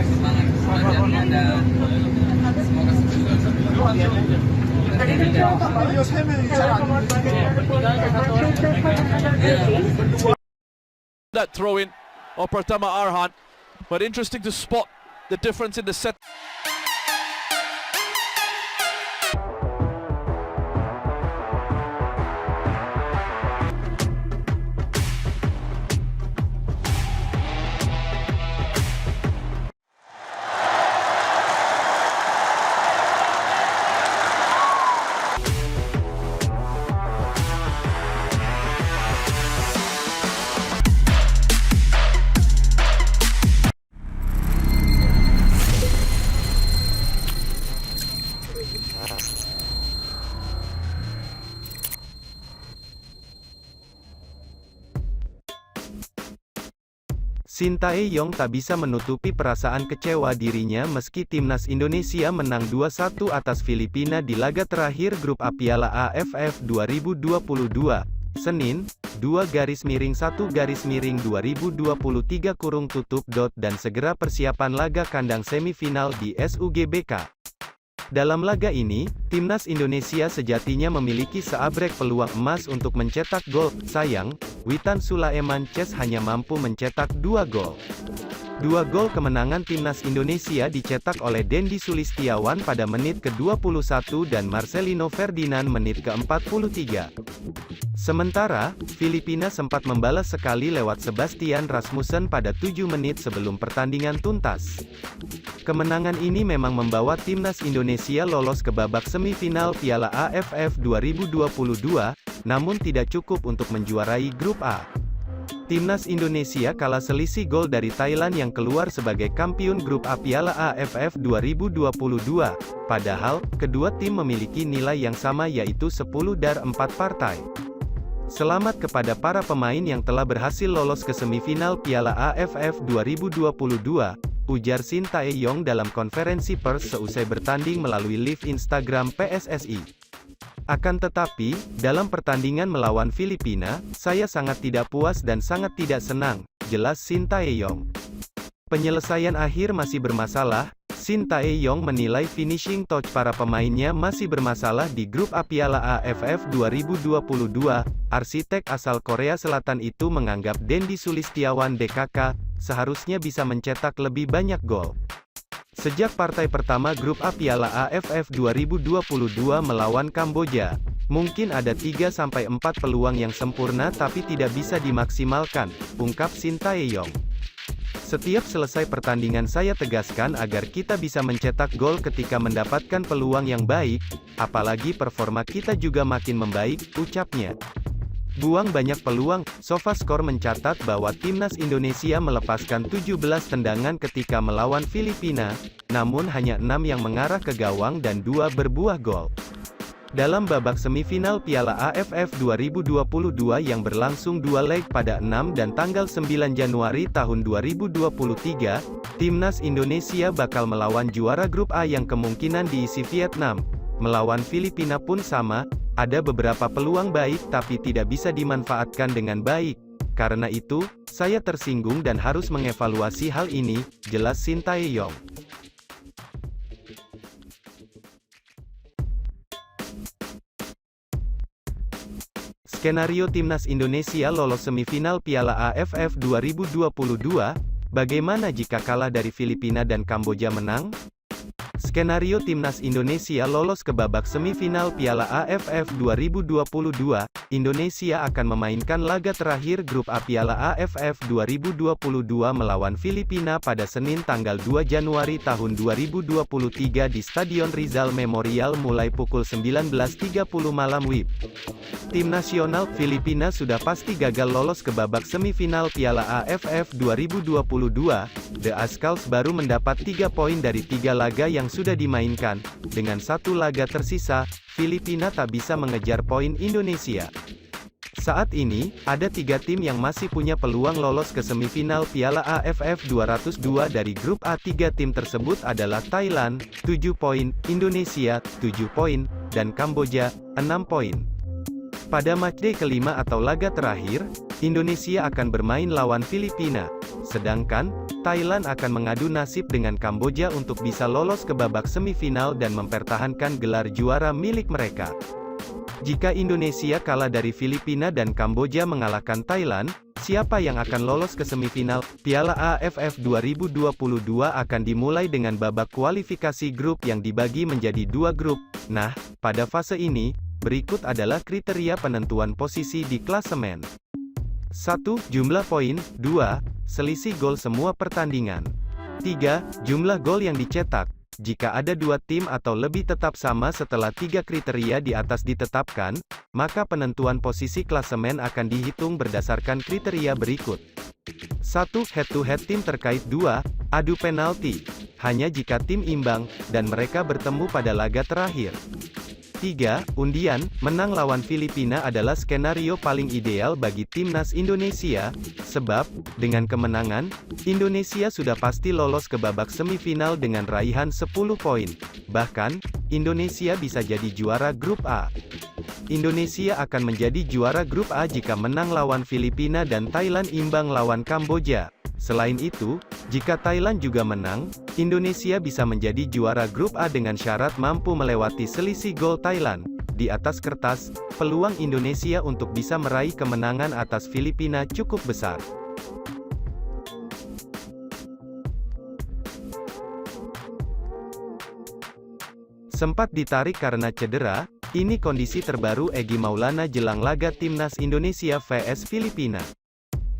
semangat latihannya dan semoga that throw in of Pratama Arhan, but interesting to spot the difference in the set. Sintayong tak bisa menutupi perasaan kecewa dirinya meski timnas Indonesia menang 2-1 atas Filipina di laga terakhir grup A Piala AFF 2022. Senin, 2-1-2023 dan segera persiapan laga kandang semifinal di SUGBK. Dalam laga ini, timnas Indonesia sejatinya memiliki seabrek peluang emas untuk mencetak gol. Sayang, Witan Sulaiman Ces hanya mampu mencetak 2 gol. 2 gol kemenangan timnas Indonesia dicetak oleh Dendi Sulistiawan pada menit ke-21 dan Marcelino Ferdinand menit ke-43. Sementara, Filipina sempat membalas sekali lewat Sebastian Rasmussen pada 7 menit sebelum pertandingan tuntas. Kemenangan ini memang membawa timnas Indonesia lolos ke babak semifinal Piala AFF 2022, namun tidak cukup untuk menjuarai grup A. Timnas Indonesia kalah selisih gol dari Thailand yang keluar sebagai kampiun grup A Piala AFF 2022. Padahal, kedua tim memiliki nilai yang sama yaitu 10/4 partai. Selamat kepada para pemain yang telah berhasil lolos ke semifinal Piala AFF 2022, ujar Sintayong dalam konferensi pers seusai bertanding melalui live Instagram PSSI. Akan tetapi, dalam pertandingan melawan Filipina, saya sangat tidak puas dan sangat tidak senang, jelas Sintayong. Penyelesaian akhir masih bermasalah. Sintayong menilai finishing touch para pemainnya masih bermasalah di grup A Piala AFF 2022. Arsitek asal Korea Selatan itu menganggap Dendi Sulistiawan DKK seharusnya bisa mencetak lebih banyak gol. Sejak partai pertama grup A Piala AFF 2022 melawan Kamboja, mungkin ada 3-4 peluang yang sempurna tapi tidak bisa dimaksimalkan, ungkap Sintayong. Setiap selesai pertandingan saya tegaskan agar kita bisa mencetak gol ketika mendapatkan peluang yang baik, apalagi performa kita juga makin membaik, ucapnya. Buang banyak peluang, SofaScore mencatat bahwa timnas Indonesia melepaskan 17 tendangan ketika melawan Filipina, namun hanya 6 yang mengarah ke gawang dan 2 berbuah gol. Dalam babak semifinal Piala AFF 2022 yang berlangsung 2 leg pada 6 dan tanggal 9 Januari tahun 2023, timnas Indonesia bakal melawan juara grup A yang kemungkinan diisi Vietnam. Melawan Filipina pun sama, ada beberapa peluang baik tapi tidak bisa dimanfaatkan dengan baik. Karena itu, saya tersinggung dan harus mengevaluasi hal ini, jelas Sintayong. Skenario timnas Indonesia lolos semifinal Piala AFF 2022, bagaimana jika kalah dari Filipina dan Kamboja menang? Skenario timnas Indonesia lolos ke babak semifinal Piala AFF 2022, Indonesia akan memainkan laga terakhir grup A Piala AFF 2022 melawan Filipina pada Senin tanggal 2 Januari tahun 2023 di Stadion Rizal Memorial mulai pukul 19.30 malam WIB. Tim nasional Filipina sudah pasti gagal lolos ke babak semifinal Piala AFF 2022. The Azkals baru mendapat 3 poin dari 3 laga yang sudah dimainkan. Dengan 1 laga tersisa, Filipina tak bisa mengejar poin Indonesia. Saat ini, ada 3 tim yang masih punya peluang lolos ke semifinal Piala AFF 202 dari grup A. 3 tim tersebut adalah Thailand, 7 poin, Indonesia, 7 poin, dan Kamboja, 6 poin. Pada matchday kelima atau laga terakhir, Indonesia akan bermain lawan Filipina, sedangkan Thailand akan mengadu nasib dengan Kamboja untuk bisa lolos ke babak semifinal dan mempertahankan gelar juara milik mereka. Jika Indonesia kalah dari Filipina dan Kamboja mengalahkan Thailand, siapa yang akan lolos ke semifinal? Piala AFF 2022 akan dimulai dengan babak kualifikasi grup yang dibagi menjadi 2 grup. Nah, pada fase ini, berikut adalah kriteria penentuan posisi di klasemen. 1. Jumlah poin. 2. Selisih gol semua pertandingan. 3. Jumlah gol yang dicetak. Jika ada 2 tim atau lebih tetap sama setelah 3 kriteria di atas ditetapkan, maka penentuan posisi klasemen akan dihitung berdasarkan kriteria berikut. 1. Head-to-head tim terkait. 2. Adu penalti. Hanya jika tim imbang, dan mereka bertemu pada laga terakhir. 3. Undian, menang lawan Filipina adalah skenario paling ideal bagi timnas Indonesia, sebab, dengan kemenangan, Indonesia sudah pasti lolos ke babak semifinal dengan raihan 10 poin. Bahkan, Indonesia bisa jadi juara grup A. Indonesia akan menjadi juara grup A jika menang lawan Filipina dan Thailand imbang lawan Kamboja. Selain itu, jika Thailand juga menang, Indonesia bisa menjadi juara grup A dengan syarat mampu melewati selisih gol Thailand. Di atas kertas, peluang Indonesia untuk bisa meraih kemenangan atas Filipina cukup besar. Sempat ditarik karena cedera, ini kondisi terbaru Egy Maulana jelang laga Timnas Indonesia vs Filipina.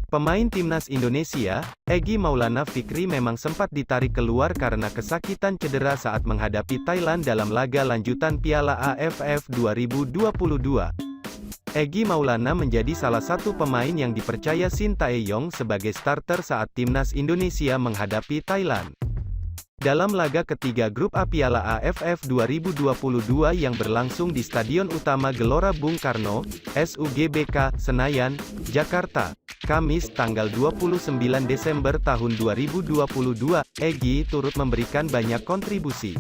Pemain Timnas Indonesia, Egy Maulana Fikri memang sempat ditarik keluar karena kesakitan cedera saat menghadapi Thailand dalam laga lanjutan Piala AFF 2022. Egy Maulana menjadi salah satu pemain yang dipercaya Shin Tae-yong sebagai starter saat Timnas Indonesia menghadapi Thailand. Dalam laga ketiga grup A Piala AFF 2022 yang berlangsung di Stadion Utama Gelora Bung Karno, SUGBK, Senayan, Jakarta, Kamis tanggal 29 Desember tahun 2022, Egy turut memberikan banyak kontribusi.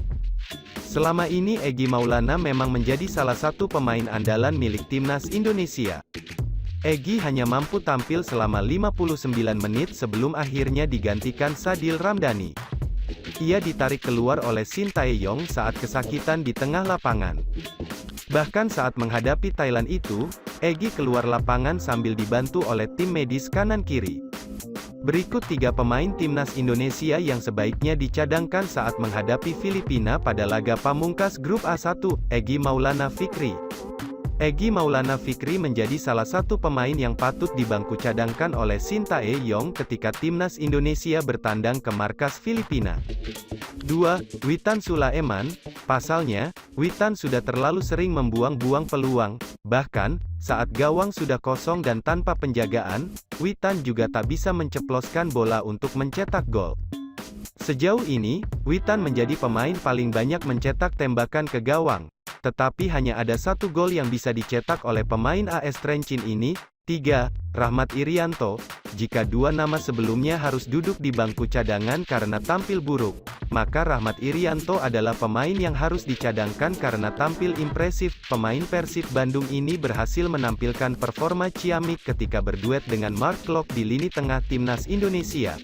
Selama ini Egy Maulana memang menjadi salah satu pemain andalan milik Timnas Indonesia. Egy hanya mampu tampil selama 59 menit sebelum akhirnya digantikan Sadil Ramdhani. Ia ditarik keluar oleh Shin Tae-yong saat kesakitan di tengah lapangan. Bahkan saat menghadapi Thailand itu, Egy keluar lapangan sambil dibantu oleh tim medis kanan-kiri. Berikut 3 pemain Timnas Indonesia yang sebaiknya dicadangkan saat menghadapi Filipina pada laga pamungkas grup A1, Egy Maulana Fikri. Egy Maulana Fikri menjadi salah satu pemain yang patut dibangku cadangkan oleh Shin Tae-yong ketika Timnas Indonesia bertandang ke markas Filipina. 2. Witan Sulaiman. Pasalnya, Witan sudah terlalu sering membuang-buang peluang, bahkan, saat gawang sudah kosong dan tanpa penjagaan, Witan juga tak bisa menceploskan bola untuk mencetak gol. Sejauh ini, Witan menjadi pemain paling banyak mencetak tembakan ke gawang. Tetapi hanya ada 1 gol yang bisa dicetak oleh pemain AS Trencin ini. 3. Rahmat Irianto. Jika 2 nama sebelumnya harus duduk di bangku cadangan karena tampil buruk, maka Rahmat Irianto adalah pemain yang harus dicadangkan karena tampil impresif. Pemain Persib Bandung ini berhasil menampilkan performa ciamik ketika berduet dengan Mark Klok di lini tengah Timnas Indonesia.